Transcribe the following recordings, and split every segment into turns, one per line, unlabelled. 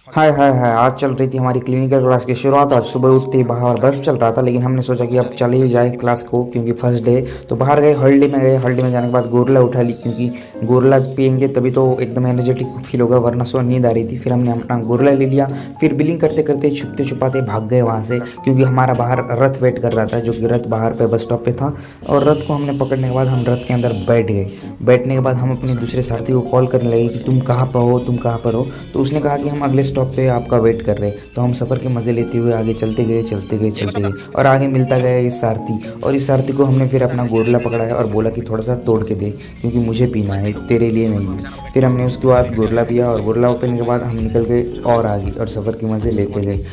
हाय हाय हाय, आज चल रही थी हमारी क्लिनिकल क्लास की शुरुआत। आज सुबह उठते ही बाहर बर्फ चल रहा था, लेकिन हमने सोचा कि अब चले ही जाए क्लास को, क्योंकि फर्स्ट डे। तो बाहर गए, हल्डी में गए। हल्डी में जाने के बाद गोरला उठा ली, क्योंकि गोरला पियेंगे तभी तो एकदम एनर्जेटिक फील होगा, वरना सो नींद आ रही थी। फिर हमने अपना गोरला ले लिया। फिर बिलिंग करते करते छुपते छुपाते भाग गए वहाँ से, क्योंकि हमारा बाहर रथ वेट कर रहा था, जो कि रथ बाहर पे बस स्टॉप पे था। और रथ को हमने पकड़ने के बाद हम रथ के अंदर बैठ गए। बैठने के बाद हम अपने दूसरे सारथी को कॉल करने लगे कि तुम कहाँ पर हो, तुम कहाँ पर हो। तो उसने कहा कि हम अगले स्टॉप पे आपका वेट कर रहे हैं। तो हम सफ़र के मज़े लेते हुए आगे चलते गए, चलते गए, चलते गए, और आगे मिलता गया ये सारथी। और इस सारथी को हमने फिर अपना गोरला पकड़ाया और बोला कि थोड़ा सा तोड़ के दे, क्योंकि मुझे पीना है, तेरे लिए नहीं है। फिर हमने उसके बाद गोरला पिया, और गोरला पीने के बाद हम निकल गए और आगे, और सफ़र के मज़े लेते गए।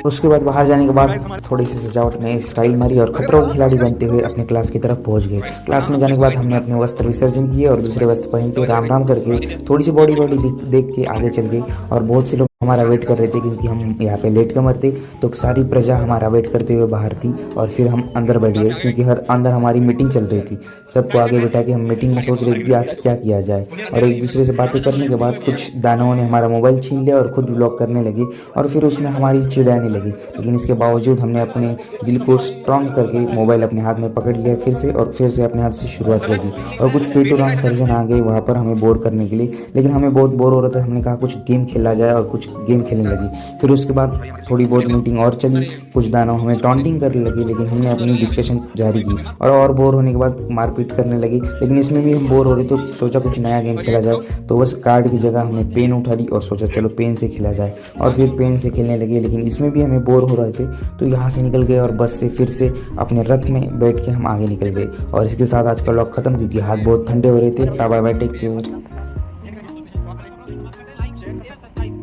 उसके बाद बाहर जाने के बाद थोड़ी सी सजावट में स्टाइल मारी, और खतरों के खिलाड़ी बनते हुए अपने क्लास की तरफ पहुंच गए। क्लास में जाने के बाद हमने अपने वस्त्र विसर्जन किए, और दूसरे वस्त्र पहन के राम राम करके थोड़ी सी बॉडी बॉडी देख के आगे चल गए। और बहुत से लोग हमारा वेट कर रहे थे, क्योंकि हम यहाँ पे लेट कमर थे। तो सारी प्रजा हमारा वेट करते हुए बाहर थी, और फिर हम अंदर बैठ गए, क्योंकि हर अंदर हमारी मीटिंग चल रही थी। सबको आगे बैठा के हम मीटिंग में सोच रहे थे कि आज क्या किया जाए। और एक दूसरे से बातें करने के बाद कुछ दानवों ने हमारा मोबाइल छीन लिया और खुद ब्लॉक करने लगे, और फिर उसमें हमारी चिढ़ाने लगी। लेकिन इसके बावजूद हमने अपने दिल को स्ट्रांग करके मोबाइल अपने हाथ में पकड़ लिया फिर से, और फिर से अपने हाथ से शुरुआत कर दी। और कुछ पेटुरान सर्जन आ गए वहाँ पर हमें बोर करने के लिए, लेकिन हमें बहुत बोर हो रहा था। हमने कहा कुछ गेम खेला जाए, और कुछ गेम खेलने लगी। फिर उसके बाद थोड़ी बहुत मीटिंग और चली। कुछ दानव हमें टॉन्टिंग करने लगे, लेकिन हमने अपनी डिस्कशन जारी की। और बोर होने के बाद मारपीट करने लगी, लेकिन इसमें भी हम बोर हो रहे, तो सोचा कुछ नया गेम खेला जाए। तो बस कार्ड की जगह हमने पेन उठा ली, और सोचा चलो पेन से खेला जाए। और फिर पेन से खेलने लगे, लेकिन इसमें भी हमें बोर हो रहे थे। तो यहाँ से निकल गए, और बस से फिर से अपने रथ में बैठ के हम आगे निकल गए। और इसके साथ आज का व्लॉग खत्म, क्योंकि हाथ बहुत ठंडे हो रहे थे। Bye bye, take care.